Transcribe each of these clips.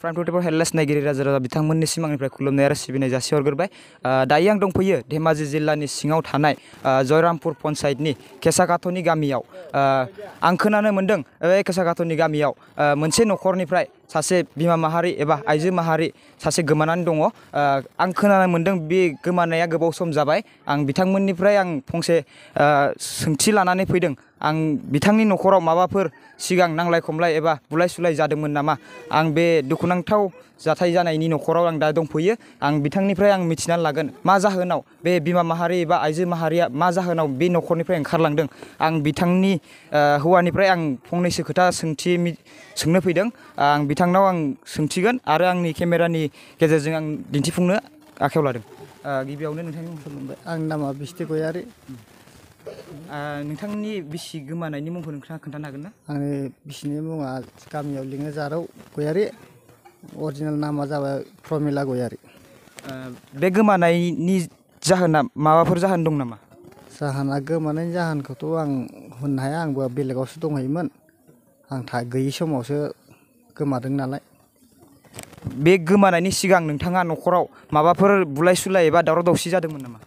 Prime टुडेफोर headlines नायगिरि राजा राजा बिथांमोननिसिम आंनिफ्राय खुलुमनाय आरो सिबिनाय जासिहरग्रोबाय। दायो आं दंफैयो धेमाजि जिल्लानि सिङाव थानाय जयरामपुर पन्चायतनि केसाकाथ'नि गामियाव। आं खोनानो मोन्दों बे केसाकाथ'नि गामियाव मोनसे न'खरनिफ्राय सासे बिमा माहारि एबा आइजो माहारि सासे गोमानानै दङ। आं खोनानो मोन्दों बे गोमानाया गोबाव सम जाबाय। आं बिथांमोननिफ्राय फंसे सोंथि लानानै फैदों। आं बिथांनि न'खराव माबाफोर सिगां नांलाय खमलाय एबा बुलाय सुलाय जादोंमोन नामा, आं बे दुखुनांथाव जाथाय जानायनि न'खराव आं दा दंफैयो। आं बिथांनिफ्राय मिथिनानै लागोन मा जाहोनाव बे बिमा माहारि एबा आइजो माहारिया मा जाहोनाव बे न'खरनिफ्राय ओंखारलांदों। आं बिथांनि हौवानिफ्राय फंनैसो खोथा सोंनो फैदों। आं बिथांनाव सोंथिगोन आरो आंनि केमेरानि गेजेरजों आं दिन्थिफुंनो आखायाव लादों। गिबियावनो नोंथांनि मुंखौ बुंबाय। आंनि नामा बिस्ति गयारि। नोंथांनि बिसि गोमानायनि मुंखौ नोंथाङा खोन्थानो हागोन ना? आंनि बिसिनि मुङा गामियाव लिङो जारौ गयारि। अरिजिनेल नामा जाबाय प्रमिला गयारि। बे गोमानायनि जाहोना माबाफोर जाहोन दं नामा? जाहोना गोमानायनि जाहोनखौथ' आं होननो हाया। आंबो बेलेगावसो दंहैयोमोन। आं गैयि समावसो गोमादों नालाय। बे गोमानायनि सिगां नोंथाङा न'खराव माबाफोर बुलाय सुलाय एबा दावराव दावसि जादोंमोन नामा?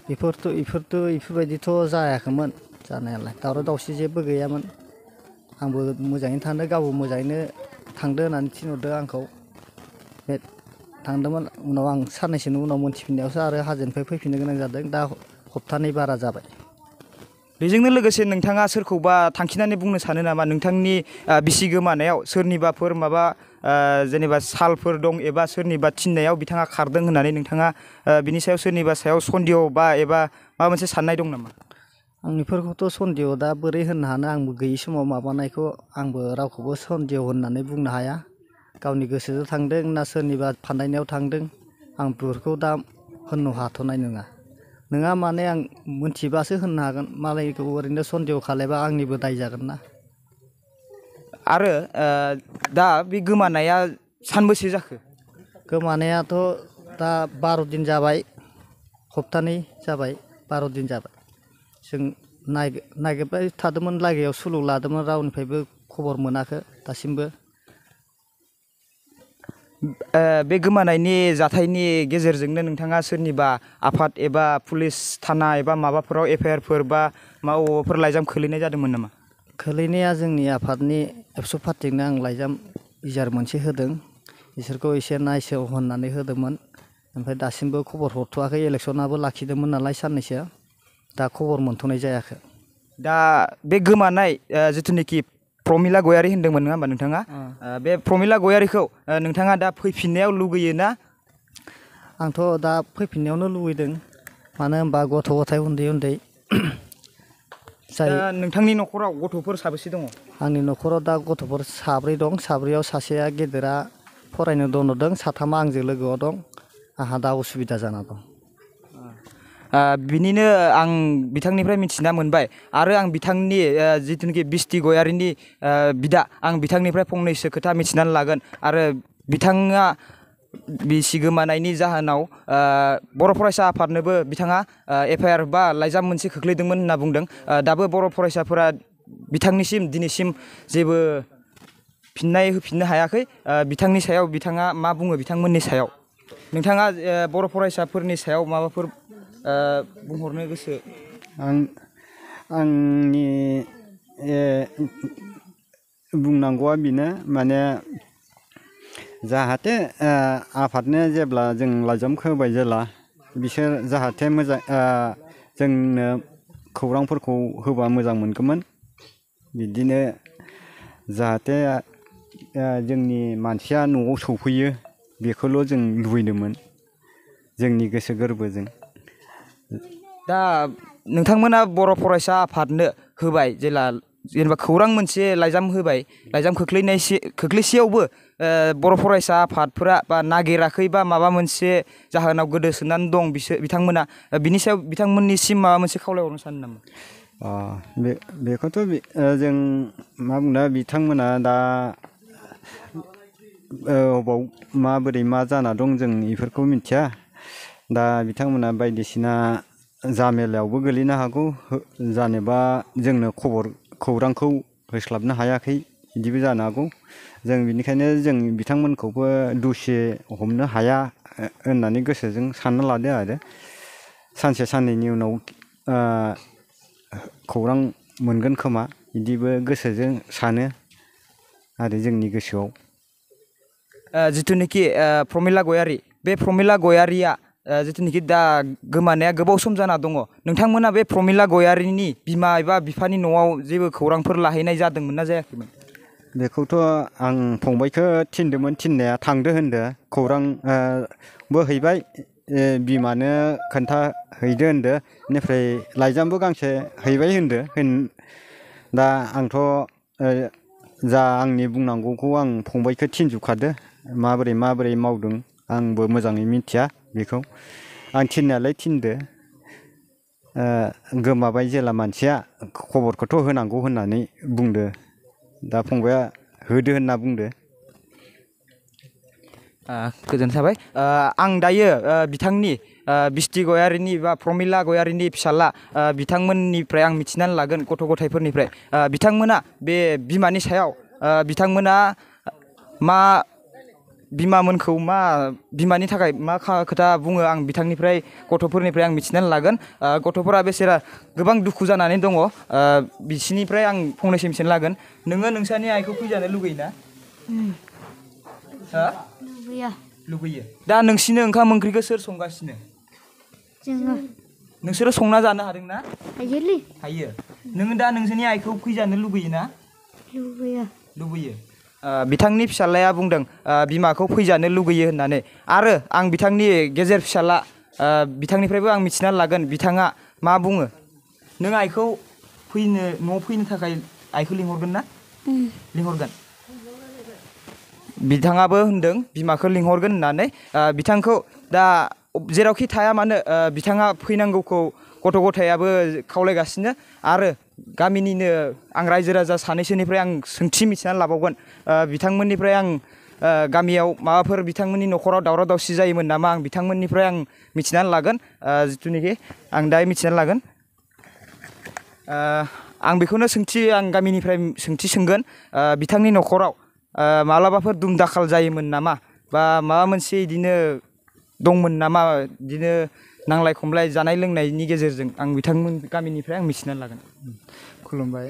बेफोरबायदिथ' जायाखैमोन जानायालाय। दावराव दावसि जेबो गैयामोन। आंबो मोजाङैनो थांदों, गावबो मोजाङैनो थांदो होननानै थिनहरदों आंखौ। बे थांदोंमोन। उनाव आं साननैसोनि उनाव मोनथिफिननायावसो आरो हाजोनिफ्राय फैफिननो गोनां जादों। दा हप्तानै बारा जाबाय। बेजोंनो लोगोसे नोंथाङा सोरखौबा थांखिनानै बुंनो सानो नामा नोंथांनि बिसि गोमानायाव सोरनिबाफोर माबा जेनेबा सालफोर दं एबा सोरनिबा थिननायाव बिथाङा खारदों होननानै नोंथाङा बिनि सायाव सोरनिबा सायाव सन्देह एबा माबा मोनसे साननाय दं नामा? आंनिफोरखौथ' सन्देह दा बोरै होननो हानो। आंबो गैयि समाव माबानायखौ आंबो रावखौबो सन्देह होननानै बुंनो हाया। गावनि गोसोजों थांदों ना सोरनिबा फान्दायनायाव थांदों, आं बेफोरखौ दा होननो हाथ'नाय नङा माने आं मोनथिबासो होननो हागोन। मालायखौ ओरैनो सन्देह खालायबा आंनिबो दाय जागोन ना। आरो दा बे गोमानाया सानबेसे जाखो? गोमानायाथ' दा 12 दिन जाबाय। हप्तानै जाबाय, 12 दिन जाबाय। जों नागिरबाय थादोंमोन, लागोयाव सुलुग लादोंमोन, रावनिफ्रायबो खबर मोनाखै दासिमबो। बे गोमानायनि जाथायनि गेजेरजोंनो नोंथाङा सोरनिबा आफाद एबा पुलिस थाना एबा माबाफोराव एफआइआरफोर बा माबाफोर लाइजाम खोलैनाय जादोंमोन नामा? खोलैनाया जोंनि आफादनि एबसु पार्टिनो आं लाइजाम बिजार मोनसे होदों। बिसोरखौ एसे नायसो होननानै होदोंमोन। ओमफ्राय दासिमबो खबर हरथ'वाखै। इलेक्सनाबो लाखिदोंमोन नालाय साननैसो, दा खबर मोनथ'नाय जायाखै। दा बे गोमानाय जिथुनिखि प्रमिला गयारि होन्दोंमोन नङा होमबा नोंथाङा? बे प्रमिला गयारिखौ नोंथाङा दा फैफिननायाव लुगैयो ना? आंथ' दा फैफिननायावनो लुगैदों। मानो होनबा गथ' गथाय उन्दै दा नोंथांनि न'खराव गथ'फोर साबेसे दङ? आंनि न'खराव दा गथ'फोर 4 दं। 4याव सासेया गेदेरा फरायनो दोनहरदों, 3 आंजों लोगोआव दं। आंहा दा उसुबिदा जाना दं। बिनिनो आं बिथांनिफ्राय मिथिना मोनबाय आरो आं बिथांनि जिथुनिखि बिस्ति गयारिनि बिदा, आं बिथांनिफ्राय फंनैसो खोथा मिथिनानै लागोन। आरो बिथाङा बिसि गोमानायनि जाहोनाव बर' फरायसा आफादनोबो बिथाङा एफआइआर बा लाइजाम मोनसे खोख्लैदोंमोन होनना बुंदों। दाबो बर' फरायसाफोरा बिथांनिसिम दिनैसिम जेबो फिननाय होफिननो हायाखै। बिथांनि सायाव बिथाङा मा बुङो? बिथांमोननि सायाव नोंथाङा बर' फरायसाफोरनि सायाव माबाफोर बुंहरनो गोसो? आंनि बुंनांगौआ बेनो, माने जाहाथे आफादनो जेब्ला जों लाइजामखौ होबाय जेला, बिसोर जाहाथे मोजां जोंनो खौरांफोरखौ होबा मोजां मोनगौमोन। बिदिनो जाहाथे जोंनि मानसिया न'आव सफैयो, बेखौल' जों लुबैदोंमोन जोंनि गोसो गोरबोजों। दा नोंथांमोना बर' फरायसा आफादनो होबाय जेनेबा खौरां मोनसे लाइजाम होबाय, लाइजाम खोख्लैसेयावबो बर' फरायसा आफादफोरा बा नागिराखै बा माबा मोनसे जाहोनाव गोदोसोनानै दं बिथांमोना, बिनि सायाव बिथांमोननिसिम माबा मोनसे खावलायहरनो सानो नामा? बेखौथ' जों मा बुंनो, बिथांमोना दा अबाव माबोरै मा जाना दं जों बेफोरखौ मिथिया। दा बिथांमोना बायदिसिना जामेलायावबो गोलैनो हागौ, जानोबा जोंनो खौरांखौ होस्लाबनो हायाखै बिदिबो जानो हागौ जों बिनिखायनो जों बिथांमोनखौबो दुसि हमनो हाया होननानै गोसोजों सानना लादो आरो सानसे साननैनि उनाव खौरां मोनगोन खोमा बिदिबो गोसोजों सानो आरो जोंनि गोसोआव जिथुनिखि प्रमिला गयारि बे प्रमिला गयारिया जिथुनिखि दा गोमानाया गोबाव सम जाना दङ नोंथांमोना बे प्रमिला गयारिनि बिमा एबा बिफानि न'आव जेबो खौरांफोर लाहैनाय जादोंमोन ना जायाखैमोन बेखौथ' आं फंबायखौ थिनदोंमोन थिननाया थांदो होनदो खौरां बो हैबाय बिमानो खोन्थाहैदो होनदो बेनिफ्राय लाइजामबो गांसे हैबाय होनदो दा आंथ' जा आंनि बुंनांगौखौ आं फंबायखौ थिनजोबखादो माबोरै मावदों आंबो मोजाङै मिथिया बेखौ आं थिननायालाय थिनदो गोमाबाय जेला मानसिया खबरखौथ' होनांगौ होननानै बुंदो दा फंबाया होदो होनना बुंदो गोजोननाय थाबाय आं दायो बिथांनि बिस्टि गयारिनि बा प्रमिला गयारिनि फिसाला बिथांमोननिफ्राय आं मिथिनानै लागोन गथ' गथायफोरनिफ्राय बिथांमोना बे बिमानि सायाव बिथांमोना मा बिमामोनखौ मा बिमानि थाखाय मा खोथा बुङो आं बिथांनिफ्राय गथ'फोरनिफ्राय आं मिथिनानै लागोन गथ'फोरा बेसेरा गोबां दुखु जानानै दङ बिसिनिफ्राय आं फंनैसो मिथिनानै लागोन नोङो नोंसानि आइखौ फैजानो लुगैयोना लुगैयो दा नोंसिनो ओंखाम ओंख्रिखौ सोर संगासिनो जोङो नोंसोरो संना जानो हादोंना हायोलै हायो नोङो दा नोंसोरनि आइखौ फैजानो लुगैयोना लुबैयो बिथांनि फिसालाया बुंदों बिमाखौ फैजानो लुगैयो होननानै आरो आं बिथांनि गेजेर फिसाला बिथांनिफ्रायबो आं मिथिनानै लागोन बिथाङा मा बुङो नों आइखौ न'आव फैनो थाखाय आइखौ लिंहरगोन ना लिंहरगोन बिथाङाबो होनदों बिमाखौ लिंहरगोन होननानै बिथांखौ दा जेरावखि थाया मानो बिथाङा फैनांगौखौ गथ' गथायाबो खावलायगासिनो आरो गामिनिनो आं रायजो राजा सानैसोनिफ्राय आं सोंथि मिथिनानै लाबावगोन बिथांमोननिफ्राय आं गामियाव माबाफोर बिथांमोननि न'खराव दावराव दावसि जायोमोन नामा आं बिथांमोननिफ्राय आं मिथिनानै लागोन जिथुनिखि आं दायो मिथिनानै लागोन आं बेखौनो आं गामिनिफ्राय सोंथि सोंगोन बिथांनि न'खराव माब्लाबाफोर दुम दाखाल जायोमोन नामा बा माबा मोनसे बिदिनो दंमोन नामा बिदिनो नांलाय खमलाय जानाय लोंनायनि गेजेरजों आं बिथांमोन गामिनिफ्राय आं मिथिनानै लागोन खुलुमबाय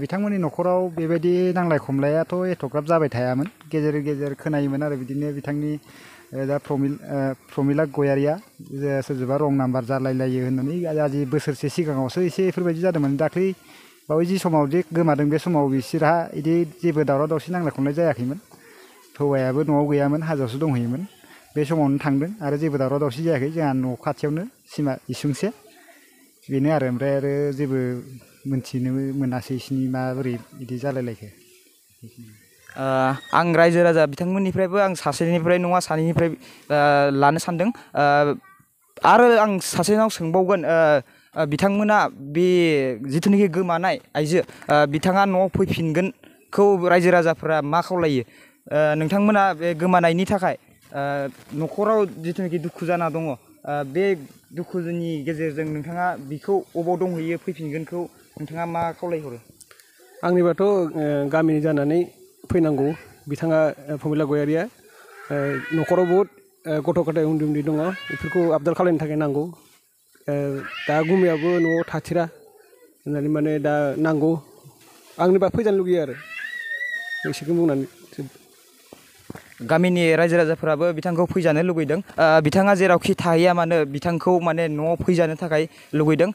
बिथांमोननि न'खराव बेबायदि नांलाय खमलायाथ' एथ'ग्राब जाबाय थायामोन गेजेर गेजेर खोनायोमोन आरो बिदिनो बिथांनि दा प्रमिला गयारिया सोरजोंबा रं नाम्बार जालायलायो होननानै आजि बोसोरसे सिगाङावसो एसे बेफोरबायदि जादोंमोन दाख्लै बावै जि समाव जे गोमादों बे समाव बिसोरहा बिदि जेबो दावराव दावसि नांलाय खमलाय जायाखैमोन हौवायाबो न'आव गैयामोन हाजोआवसो दंहैयोमोन बे समावनो थांदों आरो जेबो दावराव दावसि जायाखै जोंहा न' खाथियावनो सिमा इसुंसे बेनो आरो ओमफ्राय आरो जेबो मोनथिनो मोनासै इसिनि माबोरै बिदि जालायलायखो आं रायजो राजा बिथांमोननिफ्रायबो आं सासेनिफ्राय नङा सानैनिफ्राय लानो सानदों आरो आं सासेनाव सोंबावगोन बिथांमोना बे जिथुनिखि गोमानाय आइजो बिथाङा न'आव फैफिनगोनखौ रायजो राजाफोरा मा खावलायो नोंथांमोना बे गोमानायनि थाखाय न'खराव जिथुनिखि दुखु जाना दङ बे दुखुनि गेजेरजों नोंथाङा बिखौ अबाव दंहैयो फैफिनगोनखौ नोंथाङा मा खावलायहरो आंनिबाथ' गामिनि जानानै फैनांगौ बिथाङा प्रमिला गयारिया न'खराव बहुद गथ' गथाय उन्दै उन्दै दङ बेफोरखौ आबदाल खालामनो थाखाय नांगौ दा गुमैयाबो न'आव थाथिरा होननानै माने दा नांगौ आंनिबा फैजानो लुगैयो आरो एसेखौ बुंनानै गामिनि रायजो राजाफोराबो बिथांखौ फैजानो लुगैदों बिथाङा जेरावखि थाहैया मानो बिथांखौ माने न'आव फैजानो थाखाय लुगैदों